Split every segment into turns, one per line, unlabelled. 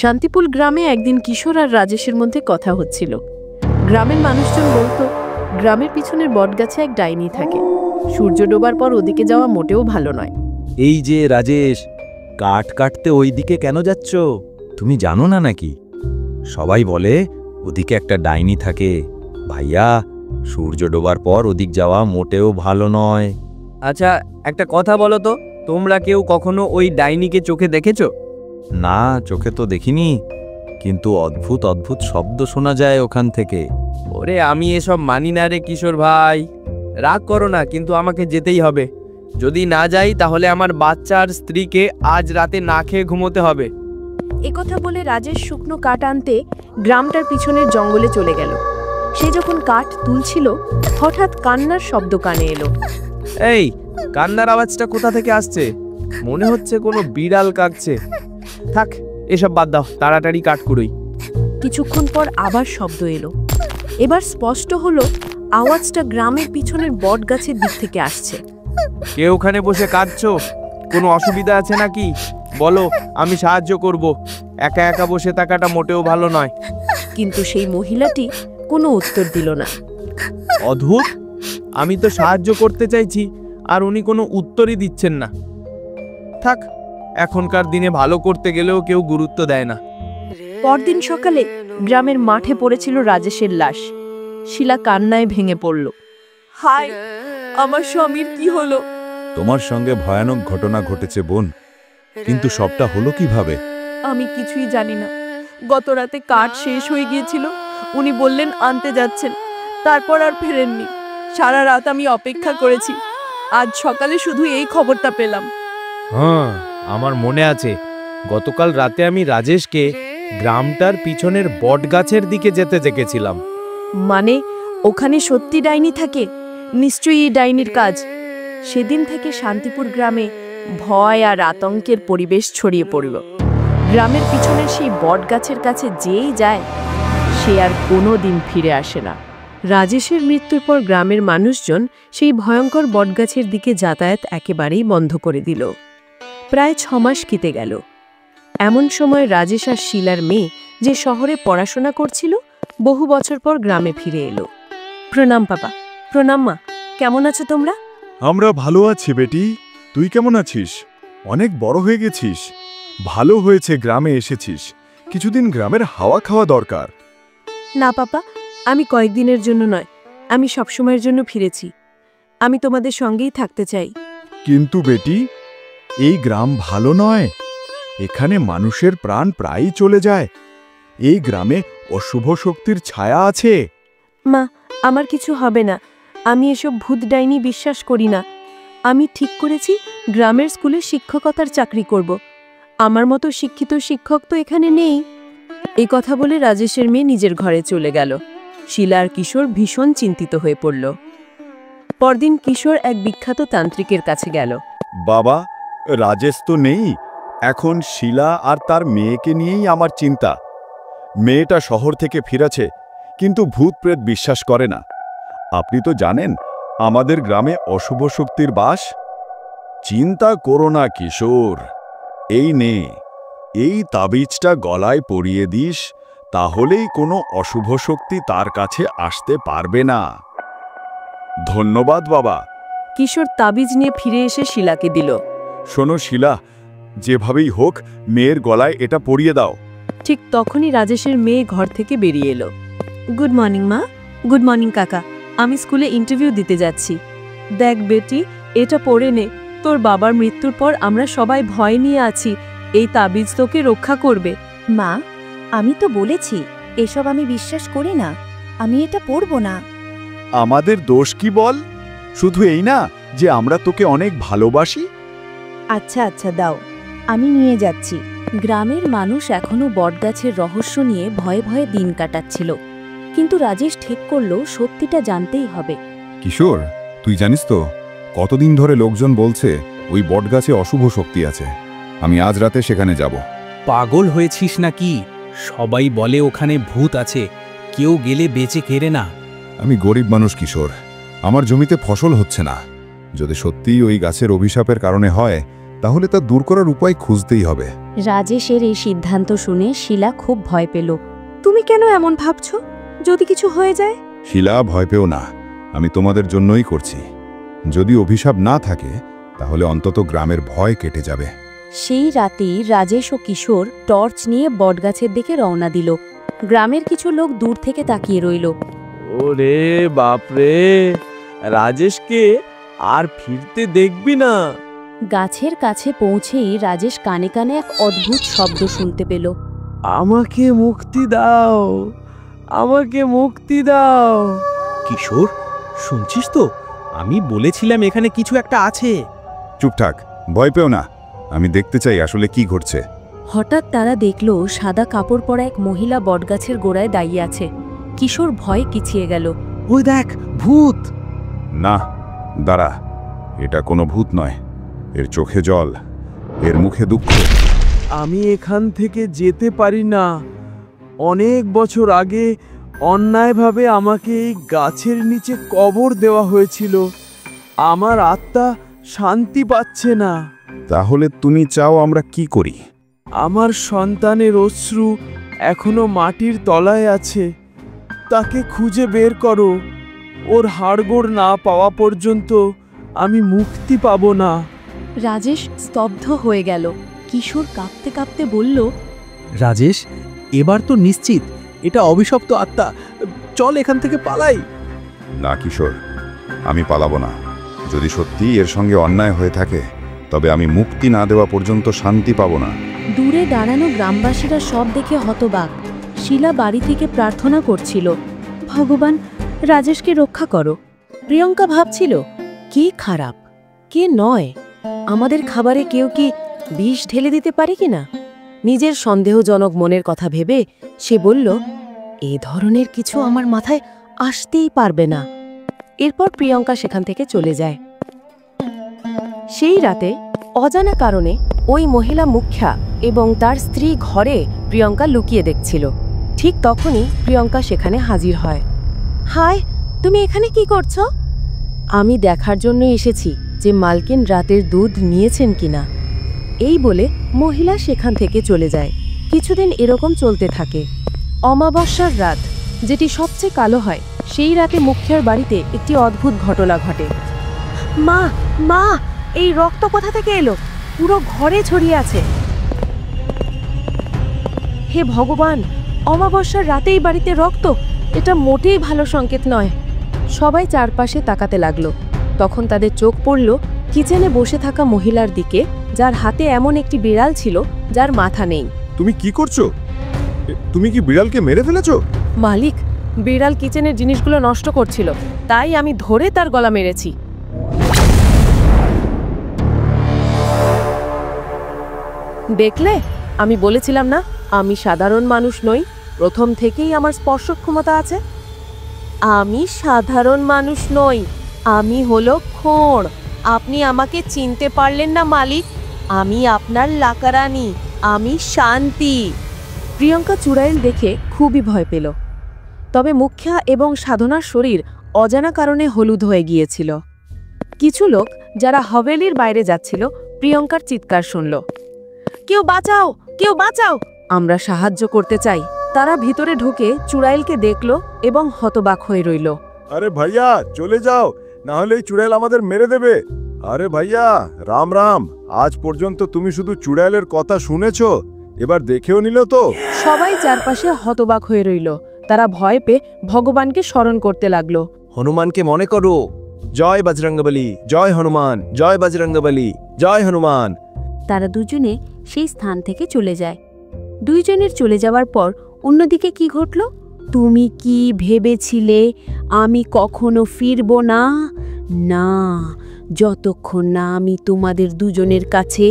শান্তিপুর গ্রামে একদিন কিশোর আর রাজেশের মধ্যে কথা হচ্ছিল। গ্রামের মানুষজন বলতো গ্রামের পিছনের বটগাছে এক ডাইনি থাকে, সূর্য ডোবার পর ওদিকে যাওয়া মোটেও ভালো নয়।
এই যে রাজেশ, কাঠ কাটতে ওই দিকে কেন যাচ্ছ? তুমি জানো না নাকি? সবাই বলে ওদিকে একটা ডাইনি থাকে। ভাইয়া, সূর্য ডোবার পর ওদিক যাওয়া মোটেও ভালো নয়।
আচ্ছা, একটা কথা বলো তো, তোমরা কেউ কখনো ওই ডাইনিকে চোখে দেখেছো?
না, চোখে তো দেখিনি, কিন্তু অদ্ভুত অদ্ভুত শব্দ শোনা যায় ওখান থেকে।
ওরে, আমি এসব মানি না রে কিশোর ভাই। রাগ করো না, কিন্তু আমাকে যেতেই হবে। যদি না যাই তাহলে আমার বাচ্চা আর স্ত্রীকে আজ রাতে না খেয়ে ঘুমোতে হবে।
একথা বলে রাজেশ শুকনো কাঠ আনতে গ্রামটার পিছনের জঙ্গলে চলে গেল। সে যখন কাঠ তুলছিল, হঠাৎ কান্নার শব্দ কানে এলো।
এই কান্নার আওয়াজটা কোথা থেকে আসছে? মনে হচ্ছে কোনো বিড়াল কাঁদছে। থাক, এসব বাদ দাও, তাড়াতাড়ি কাঠ কুড়োই।
কিছুক্ষণ পর আবার শব্দ এলো। এবার স্পষ্ট হলো আওয়াজটা গ্রামের পিছনের বট গাছের দিক থেকে আসছে।
কে ওখানে বসে কাঁদছো? কোনো অসুবিধা আছে নাকি? বলো, আমি সাহায্য করব। একা একা বসে থাকাটা মোটেও ভালো নয়।
কিন্তু সেই মহিলাটি কোনো উত্তর দিল না।
অদ্ভুত, আমি তো সাহায্য করতে চাইছি আর উনি কোনো উত্তরই দিচ্ছেন না। থাক, এখনকার দিনে ভালো করতে গেলেও কেউ গুরুত্ব দেয় না।
পরদিন সকালে গ্রামের মাঠে পড়েছিল রাজেশের লাশ। শিলা কান্নায় ভেঙে পড়ল। হায়, আমার স্বামীর কি হলো?
তোমার সঙ্গে ভয়ানক ঘটনা ঘটেছে বোন, কিন্তু সবটা হলো কিভাবে?
আমি কিছুই জানি না। গত রাতে কাঠ শেষ হয়ে গিয়েছিল, উনি বললেন আনতে যাচ্ছেন, তারপর আর ফেরেননি। সারা রাত আমি অপেক্ষা করেছি, আজ সকালে শুধু এই খবরটা পেলাম।
হ্যাঁ, আমার মনে আছে, গতকাল রাতে আমি রাজেশকে গ্রামটার পিছনের বটগাছের দিকে যেতে দেখেছিলাম।
মানে ওখানে সত্যি ডাইনি থাকে? নিশ্চয়ই এই ডাইনির কাজ। সেদিন থেকে শান্তিপুর গ্রামে ভয় আর আতঙ্কের পরিবেশ ছড়িয়ে পড়ল। গ্রামের পিছনের সেই বটগাছের কাছে যেই যায়, সে আর কোনো দিন ফিরে আসে না। রাজেশের মৃত্যুর পর গ্রামের মানুষজন সেই ভয়ঙ্কর বটগাছের দিকে যাতায়াত একেবারেই বন্ধ করে দিল। প্রায় 6 মাস কেটে গেল। এমন সময় রাজেশ আর শিলার মেয়ে, যে শহরে পড়াশোনা করছিল, বহু বছর পর গ্রামে ফিরে এলো। প্রণাম বাবা। প্রণাম মা। কেমন আছো তোমরা?
আমরা ভালো আছি বেটি, তুই কেমন আছিস? অনেক বড় হয়ে গেছিস। ভালো হয়েছে গ্রামে এসেছিস, কিছুদিন গ্রামের হাওয়া খাওয়া দরকার।
না পাপা, আমি কয়েকদিনের জন্য নয়, আমি সবসময়ের জন্য ফিরেছি। আমি তোমাদের সঙ্গেই থাকতে চাই।
কিন্তু বেটি, এই গ্রাম ভালো নয়। এখানে মানুষের প্রাণ প্রায়ই চলে যায়। এই গ্রামে অশুভ শক্তির ছায়া আছে।
মা, আমার কিছু হবে না। আমি এসব ভূত ডাইনি বিশ্বাস করি না। আমি ঠিক করেছি গ্রামের স্কুলে শিক্ষকতার চাকরি করব। আমার মতো শিক্ষিত শিক্ষক তো এখানে নেই। এই কথা বলে রাজেশের মেয়ে নিজের ঘরে চলে গেল। শিলা আর কিশোর ভীষণ চিন্তিত হয়ে পড়ল। পরদিন কিশোর এক বিখ্যাত তান্ত্রিকের কাছে গেল।
বাবা, রাজেশ তো নেই। এখন শিলা আর তার মেয়েকে নিয়েই আমার চিন্তা। মেয়েটা শহর থেকে ফিরেছে, কিন্তু ভূত প্রেত বিশ্বাস করে না। আপনি তো জানেন আমাদের গ্রামে অশুভ শক্তির বাস। চিন্তা করো না কিশোর, এই নে, এই তাবিজটা গলায় পরিয়ে দিস, তাহলেই কোনো অশুভ শক্তি তার কাছে আসতে পারবে না। ধন্যবাদ বাবা।
কিশোর তাবিজ নিয়ে ফিরে এসে শিলাকে দিল।
শোনো শিলা, যেভাবেই হোক মেয়ের গলায় এটা পরিয়ে দাও।
ঠিক তখনই রাজেশের মেয়ে ঘর থেকে বেরিয়ে এলো। গুড মর্নিং মা। গুড মর্নিং কাকা। আমি স্কুলে ইন্টারভিউ দিতে যাচ্ছি। দেখ বেটি, এটা পড়ে নে। তোর বাবার মৃত্যুর পর আমরা সবাই ভয় নিয়ে আছি। এই তাবিজ তোকে রক্ষা করবে।
মা, আমি তো বলেছি এসব আমি বিশ্বাস করি না। আমি এটা পড়ব না।
আমাদের দোষ কি বল? শুধু এই না যে আমরা তোকে অনেক ভালোবাসি?
আচ্ছা আচ্ছা, দাও, আমি নিয়ে যাচ্ছি। গ্রামের মানুষ এখনো বটগাছের রহস্য নিয়ে ভয়ে ভয়ে দিন কাটাচ্ছিল, কিন্তু রাজেশ ঠিক করল সত্যিটা জানতেই হবে।
কিশোর, তুই জানিস তো কতদিন ধরে লোকজন বলছে ওই বটগাছে অশুভ শক্তি আছে। আমি আজ রাতে সেখানে যাব।
পাগল হয়েছিস নাকি? সবাই বলে ওখানে ভূত আছে, কেউ গেলে বেঁচে কেড়ে না।
আমি গরিব মানুষ কিশোর, আমার জমিতে ফসল হচ্ছে না। যদি সত্যিই ওই গাছের অভিশাপের কারণে হয়,
তাহলে তা দূর করার উপায় খুঁজতেই হবে।
রাজেশের এই সিদ্ধান্ত শুনে শিলা খুব ভয় পেল। তুমি কেন এমন ভাবছো? যদি কিছু হয়ে যায়?
শিলা, ভয় পেও না, আমি তোমাদের জন্যই করছি। যদি অভিশাপ না থাকে তাহলে অন্তত গ্রামের ভয় কেটে যাবে।
সেই রাতেই রাজেশ ও কিশোর টর্চ নিয়ে বটগাছের দিকে রওনা দিল। গ্রামের কিছু লোক দূর থেকে তাকিয়ে রইল।
ওরে বাপরে, রাজেশকে আর ফিরতে দেখবি না।
গাছের কাছে পৌঁছেই রাজেশ কানে কানে এক অদ্ভুত শব্দ শুনতে পেল।
আমাকে মুক্তি দাও, আমাকে মুক্তি দাও।
কিশোর, শুনছিস তো? আমি বলেছিলাম এখানে কিছু একটা আছে।
চুপ থাক, ভয় পেও না, আমি দেখতে চাই আসলে কি ঘটছে।
হঠাৎ তারা দেখল সাদা কাপড় পরা এক মহিলা বটগাছের গোড়ায় দাঁড়িয়ে আছে। কিশোর ভয়ে পিছিয়ে গেল।
ওই দেখ, ভূত!
না, দাঁড়া, এটা কোনো ভূত নয়। এর চোখে জল, এর মুখে দুঃখ।
আমি এখান থেকে যেতে পারি না। অনেক বছর আগে অন্যায়ভাবে আমাকে এই গাছের নিচে কবর দেওয়া হয়েছিল। আমার আত্মা শান্তি পাচ্ছে না।
তাহলে তুমি চাও আমরা কি করি?
আমার সন্তানের অশ্রু এখনো মাটির তলায় আছে। তাকে খুঁজে বের করো। ওর হাড়গোড় না পাওয়া পর্যন্ত আমি মুক্তি পাব না।
রাজেশ স্তব্ধ হয়ে গেল। কিশোর কাঁপতে কাঁপতে বলল,
রাজেশ, এবার তো নিশ্চিত এটা অভিশপ্ত আত্মা। চল এখান থেকে পালাই।
না কিশোর, আমি পালাবো না। যদি সত্যি এর সঙ্গে অন্যায় হয়ে থাকে তবে আমি মুক্তি না দেওয়া পর্যন্ত শান্তি পাবো না।
দূরে দাঁড়ানো গ্রামবাসীরা সব দেখে হতবাক। শিলা বাড়ি থেকে প্রার্থনা করছিল, ভগবান, রাজেশকে রক্ষা করো। প্রিয়ঙ্কা ভাবছিল, কে খারাপ, কে নয়? আমাদের খাবারে কেউ কি বিষ ঢেলে দিতে পারে কিনা? নিজের সন্দেহজনক মনের কথা ভেবে সে বলল, এ ধরনের কিছু আমার মাথায় আসতেই পারবে না। এরপর প্রিয়ঙ্কা সেখান থেকে চলে যায়। সেই রাতে অজানা কারণে ওই মহিলা মুখ্যা এবং তার স্ত্রী ঘরে প্রিয়ঙ্কা লুকিয়ে দেখছিল। ঠিক তখনই প্রিয়ঙ্কা সেখানে হাজির হয়। হায়, তুমি এখানে কি করছো? আমি দেখার জন্য এসেছি যে মালকিন রাতের দুধ নিয়েছেন কিনা। এই বলে মহিলা সেখান থেকে চলে যায়। কিছুদিন এরকম চলতে থাকে। অমাবস্যার রাত, যেটি সবচেয়ে কালো হয়, সেই রাতে মুখ্যার বাড়িতে একটি অদ্ভুত ঘটনা ঘটে। মা, মা, এই রক্ত কোথা থেকে এলো? পুরো ঘরে ছড়িয়ে আছে। হে ভগবান, অমাবস্যার রাতেই বাড়িতে রক্ত! এটা মোটেই ভালো সংকেত নয়। সবাই চারপাশে তাকাতে লাগলো। তখন তাদের চোখ পড়ল কিচেনে বসে থাকা মহিলার দিকে, যার হাতে এমন একটি বিড়াল ছিল যার মাথা নেই।
তুমি কি করছো? তুমি কি বিড়ালকে মেরে ফেলেছো?
মালিক, বিড়াল কিচেনের জিনিসগুলো নষ্ট করছিল, তাই আমি ধরে তার গলা মেরেছি। দেখলে, আমি বলেছিলাম না আমি সাধারণ মানুষ নই। প্রথম থেকেই আমার স্পর্শ ক্ষমতা আছে। আমি সাধারণ মানুষ নই, আমি হলো খোঁড়। আপনি আমাকে চিনতে পারলেন না মালিক? আমি আপনার লাকারানি, আমি শান্তি। প্রিয়ঙ্কা চুড়াইল দেখে খুবই ভয় পেল। তবে মুখ্যা এবং সাধনার শরীর অজানা কারণে হলুদ হয়ে গিয়েছিল। কিছু লোক যারা হভেলির বাইরে যাচ্ছিল প্রিয়ঙ্কার চিৎকার শুনল, কেউ বাঁচাও, কেউ বাঁচাও, আমরা সাহায্য করতে চাই। তারা ভিতরে ঢুকে চুড়াইলকে দেখল এবং হতবাক হয়ে রইল।
আরে ভাইয়া, চলে যাও, না হলে এই চুড়াইল আমাদের মেরে দেবে। আরে ভাইয়া, রাম রাম। আজ পর্যন্ত তুমি শুধু চুড়াইলের কথা শুনেছো, এবার দেখেও নিল তো?
সবাই চারপাশে হতবাক হয়ে রইল। তারা ভয় পেয়ে ভগবানকে স্মরণ করতে লাগলো।
হনুমানকে মনে করো। জয় বজরঙ্গবলী, জয় হনুমান, জয় বজরঙ্গবলী, জয় হনুমান।
তারা দুজনে সেই স্থান থেকে চলে যায়। দুইজনের চলে যাওয়ার পর অন্যদিকে কি ঘটল? তুমি কি ভেবেছিলে আমি কখনো ফিরব না? না, যতক্ষণ না আমি তোমাদের দুজনের কাছে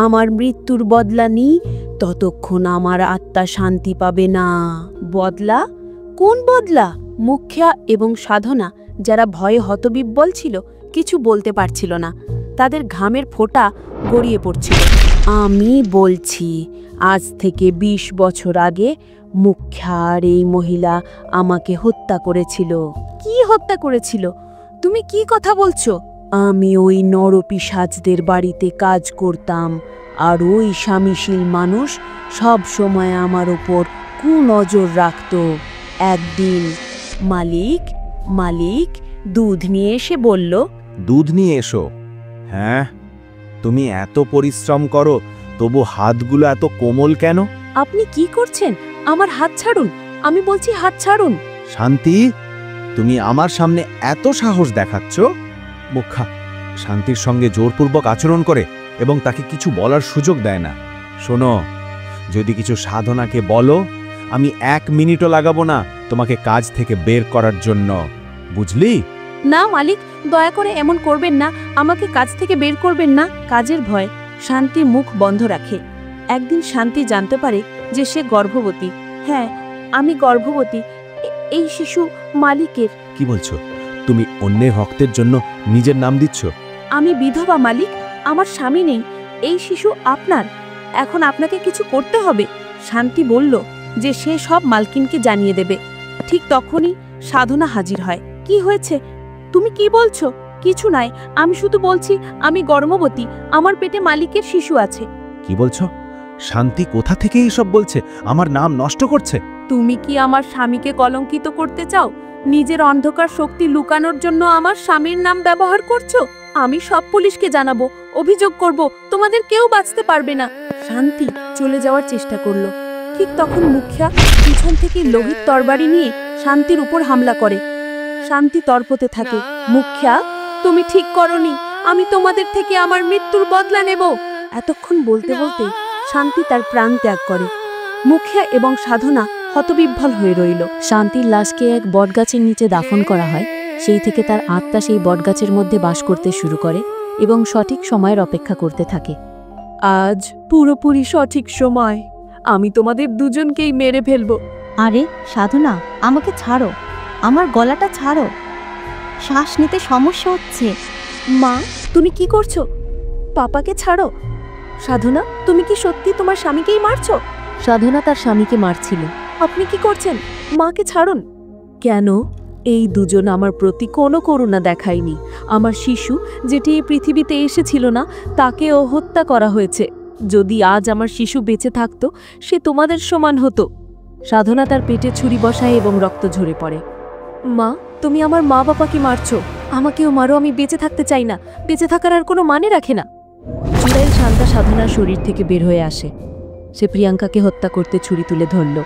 আমার মৃত্যুর বদলা নিই, ততক্ষণ আমার আত্মা শান্তি পাবে না। বদলা? কোন বদলা? মুখ্যা এবং সাধনা, যারা ভয়ে হতবিহ্বল ছিল, কিছু বলতে পারছিল না। তাদের ঘামের ফোঁটা গড়িয়ে পড়ছিল। আমি বলছি, আজ থেকে 20 বছর আগে মুখ্যার এই মহিলা আমাকে হত্যা করেছিল। কি হত্যা করেছিল? তুমি কি কথা বলছো? আমি ওই নরপিশাচদের বাড়িতে কাজ করতাম, আর ওই স্বামীশীল মানুষ সব সময় আমার ওপর কুনজর রাখত। একদিন মালিক মালিক দুধ নিয়ে এসে বলল,
দুধ নিয়ে এসো। হ্যাঁ, তুমি এত পরিশ্রম করো, তবু হাতগুলো এত কোমল কেন?
আপনি কি করছেন? আমার হাত ছাড়ুন, আমি বলছি হাত ছাড়ুন।
শান্তি, তুমি আমার সামনে এত সাহস দেখাচ্ছ? মুখা শান্তির সঙ্গে জোরপূর্বক আচরণ করে এবং তাকে কিছু বলার সুযোগ দেয় না। শোনো, যদি কিছু সাধনাকে বলো, আমি 1 মিনিটও লাগাবো না তোমাকে কাজ থেকে বের করার জন্য, বুঝলি?
না মালিক, দয়া করে এমন করবেন না, আমাকে কাজ থেকে বের করবেন না। কাজের ভয় শান্তি মুখ বন্ধ রাখে। একদিন শান্তি জানতে পারে যে সে গর্ভবতী। হ্যাঁ, আমি গর্ভবতী। এই শিশু মালিকের।
কি বলছো? তুমি অন্যের রক্তের জন্য নিজের নাম দিচ্ছ?
আমি বিধবা মালিক, আমার স্বামী নেই। এই শিশু আপনার। এখন আপনাকে কিছু করতে হবে। শান্তি বলল যে সে সব মালকিনকে জানিয়ে দেবে। ঠিক তখনই সাধনা হাজির হয়। কি হয়েছে? তুমি কি বলছো? কিছু নাই, আমি শুধু বলছি আমি গর্ভবতী, আমার পেটে মালিকের শিশু আছে।
কি বলছো? শান্তি কোথা থেকে এইসব বলছে? আমার নাম নষ্ট করছে।
তুমি কি আমার স্বামীকে কলঙ্কিত করতে চাও? নিজের অন্ধকার শক্তি লুকানোর জন্য আমার স্বামীর নাম ব্যবহার করছো? আমি সব পুলিশকে জানাবো, অভিযোগ করব, তোমাদের কেউ বাঁচতে পারবে না। শান্তি চলে যাওয়ার চেষ্টা করলো। ঠিক তখন মুখিয়া পিছন থেকে লোহিত তরবারি নিয়ে শান্তির উপর হামলা করে। শান্তি তর্পতে থাকে, মুখিয়া তুমি ঠিক করনি, আমি তোমাদের থেকে আমার মৃত্যুর বদলা নেব। এতক্ষণ বলতে বলতে শান্তি তার প্রাণ ত্যাগ করে। মুখিয়া এবং সাধনা হতবিহ্বল হয়ে রইল। শান্তির লাশকে এক বটগাছের নিচে দাফন করা হয়। সেই থেকে তার আত্মা সেই বটগাছের মধ্যে বাস করতে শুরু করে এবং সঠিক সময়ের অপেক্ষা করতে থাকে।
আজ পুরোপুরি সঠিক সময়, আমি তোমাদের দুজনকেই মেরে ফেলবো।
আরে সাধনা, আমাকে ছাড়ো, আমার গলাটা ছাড়ো, শ্বাস নিতে সমস্যা হচ্ছে।
মা, তুমি কি করছো? পাপাকে ছাড়ো। সাধনা, তুমি কি সত্যি তোমার স্বামীকেই মারছো? সাধনা তার স্বামীকে মারছিল। আপনি কি করছেন? মাকে ছাড়ুন। কেন? এই দুজন আমার প্রতি কোনো করুণা দেখায়নি। আমার শিশু যেটি এই পৃথিবীতে এসেছিল না, তাকেও হত্যা করা হয়েছে। যদি আজ আমার শিশু বেঁচে থাকতো, সে তোমাদের সমান হতো। সাধনা তার পেটে ছুরি বসায় এবং রক্ত ঝরে পড়ে। মা, তুমি আমার মা বাবাকে মারছো, আমাকেও মারো, আমি বেঁচে থাকতে চাই না। বেঁচে থাকার আর কোনো মানে রাখে না। চূড়াইল শান্তা সাধনার শরীর থেকে বের হয়ে আসে। সে প্রিয়াঙ্কাকে হত্যা করতে ছুরি তুলে ধরল।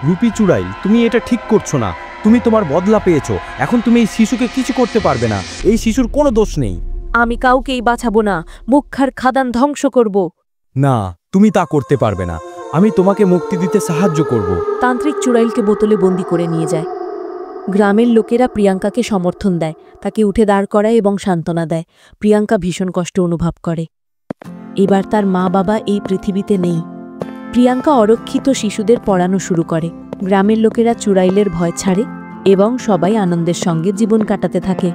রূপী চূড়াইল, তুমি এটা ঠিক করছো না। তুমি তোমার বদলা পেয়েছো, এখন তুমি এই শিশুকে কিছু করতে পারবে না। এই শিশুর কোনো দোষ নেই।
আমি কাউকেই বাঁচাবো না, মুখার খাদান ধ্বংস করব।
না, তুমি তা করতে পারবে না। আমি তোমাকে মুক্তি দিতে সাহায্য করব।
তান্ত্রিক চূড়াইলকে বোতলে বন্দি করে নিয়ে যায়। গ্রামের লোকেরা প্রিয়াঙ্কাকে সমর্থন দেয়, তাকে উঠে দাঁড় করায় এবং সান্ত্বনা দেয়। প্রিয়াঙ্কা ভীষণ কষ্ট অনুভব করে। এবার তার মা বাবা এই পৃথিবীতে নেই। প্রিয়াঙ্কা অরক্ষিত শিশুদের পড়ানো শুরু করে। গ্রামের লোকেরা চূড়াইলের ভয় ছাড়ে এবং সবাই আনন্দের সঙ্গে জীবন কাটাতে থাকে।